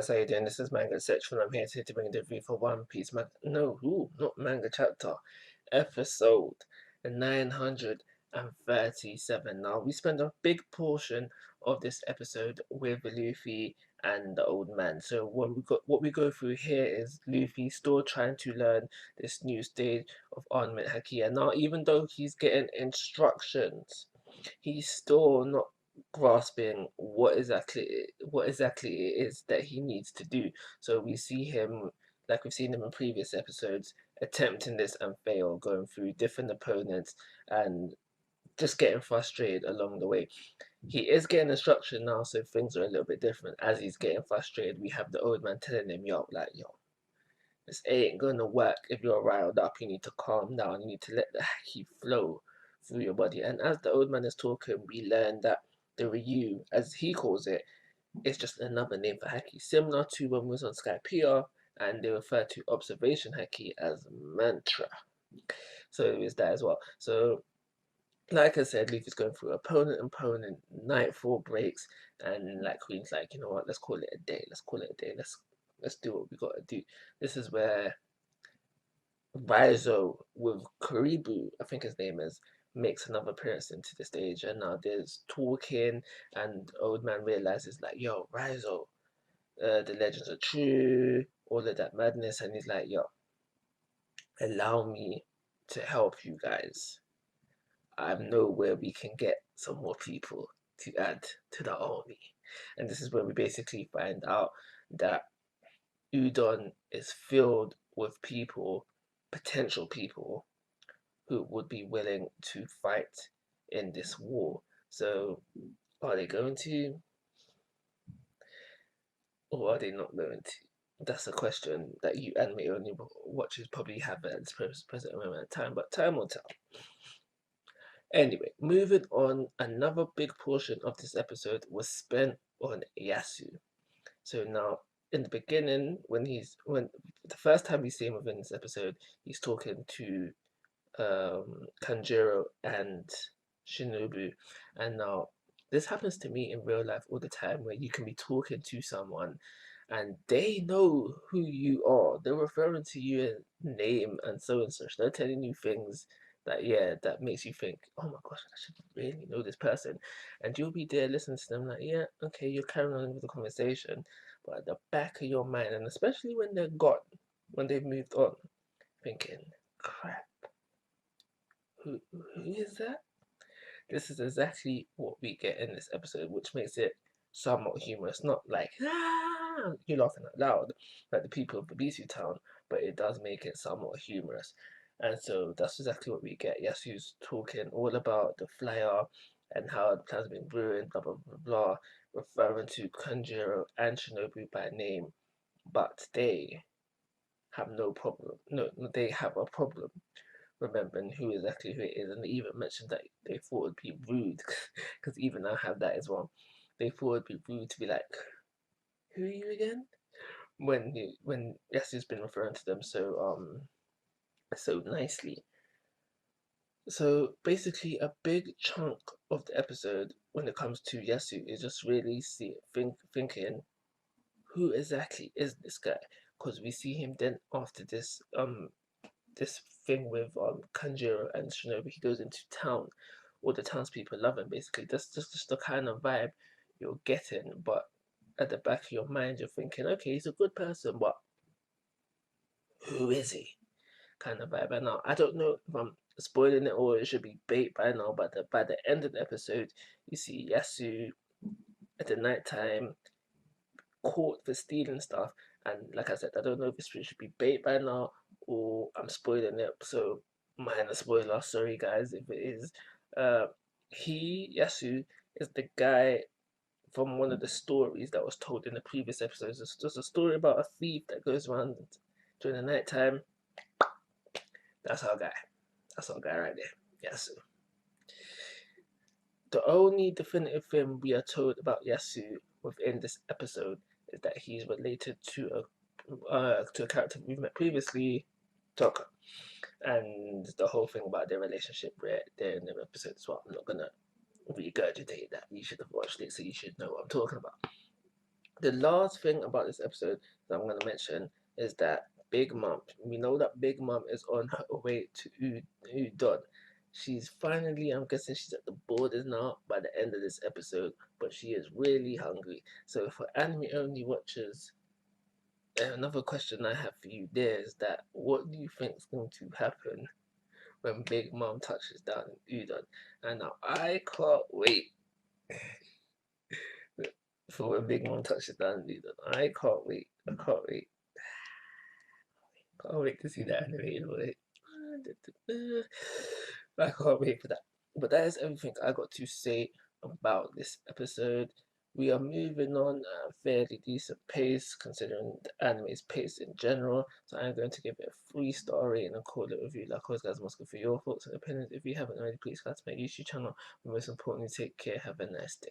guys, how you doing? This is Manga Section. I'm here to bring the review for One Piece manga. No, not manga chapter. Episode 937. Now, we spend a big portion of this episode with Luffy and the old man. So what we go through here is Luffy still trying to learn this new stage of Armament Haki. And now, even though he's getting instructions, he's still not grasping what exactly it is that he needs to do. So we see him, like we've seen him in previous episodes, attempting this and fail, going through different opponents and just getting frustrated along the way. He is getting instruction now, so things are a little bit different. As he's getting frustrated, we have the old man telling him, yo, like, yo, this ain't gonna work if you're riled up. You need to calm down. You need to let the haki flow through your body. And as the old man is talking, we learn that the Ryu, as he calls it, is just another name for haki, similar to when we was on Skypiea and they refer to observation haki as mantra. So it is that as well. So like I said, Luffy's going through opponent, nightfall breaks, and like Queen's like, you know what, let's call it a day. Let's call it a day. Let's do what we gotta do. This is where Raizo with Karibu, I think his name is, makes another appearance into the stage, and now there's talking, and old man realizes like, yo, Raizo, the legends are true, all of that madness, and he's like, yo, allow me to help you guys. I know where we can get some more people to add to the army, and this is where we basically find out that Udon is filled with people, potential people who would be willing to fight in this war. So, are they going to, or are they not going to? That's a question that you anime only watchers probably have at this present moment in time, but time will tell. Anyway, moving on, another big portion of this episode was spent on Yasu. So now, in the beginning, when the first time we see him within this episode, he's talking to Kanjuro and Shinobu. And now this happens to me in real life all the time where you can be talking to someone and they know who you are. They're referring to you in name and so and such. They're telling you things that that makes you think, oh my gosh, I should really know this person. And you'll be there listening to them like, yeah, okay, you're carrying on with the conversation. But at the back of your mind, and especially when they're gone, when they've moved on, thinking, crap, who is that? This is exactly what we get in this episode, which makes it somewhat humorous. Not like, you're laughing out loud, like the people of Bibisu Town, but it does make it somewhat humorous. And so that's exactly what we get. Yasu's talking all about the flyer and how the plan's been ruined, blah, blah, blah, blah, referring to Kanjuro and Shinobu by name, but they have no problem. No, they have a problem remembering who exactly who it is, and they even mentioned that they thought it'd be rude, because even I have that as well. They thought it'd be rude to be like, "Who are you again?" When Yasu's been referring to them so nicely. So basically, a big chunk of the episode when it comes to Yasu is just really thinking, who exactly is this guy? Because we see him then after this thing with Kanjuro and Shinobi, he goes into town. All the townspeople love him basically. That's just the kind of vibe you're getting, but at the back of your mind you're thinking, okay, he's a good person, but who is he? Kind of vibe. And now I don't know if I'm spoiling it or it should be bait by now, but by the end of the episode, you see Yasu at the night time caught for stealing stuff. And like I said, I don't know if it should be bait by now or I'm spoiling it. So minor spoiler, sorry guys if it is. Uh, Yasu, is the guy from one of the stories that was told in the previous episodes. It's just a story about a thief that goes around during the night time. That's our guy. That's our guy right there. Yasu. The only definitive thing we are told about Yasu within this episode is that he's related to a character we've met previously, Toka, and the whole thing about their relationship right there in the episode as well. I'm not gonna regurgitate that. You should have watched it, so you should know what I'm talking about. The last thing about this episode that I'm going to mention is that Big Mom. We know that Big Mom is on her way to Udon. She's finally, I'm guessing she's at the borders now by the end of this episode, but she is really hungry. So for anime only watchers, another question I have for you there is that what do you think is going to happen when Big Mom touches down in Udon? And now I can't wait for when Big Mom touches down in Udon. I can't wait. I can't wait. Can't wait to see that animated way. I can't wait for that. But that is everything I got to say about this episode. We are moving on at a fairly decent pace considering the anime's pace in general. So I'm going to give it a 3-star rating and call it a review. Like always, guys, must go for your thoughts and opinions. If you haven't already, please subscribe to my YouTube channel. But most importantly, take care. Have a nice day.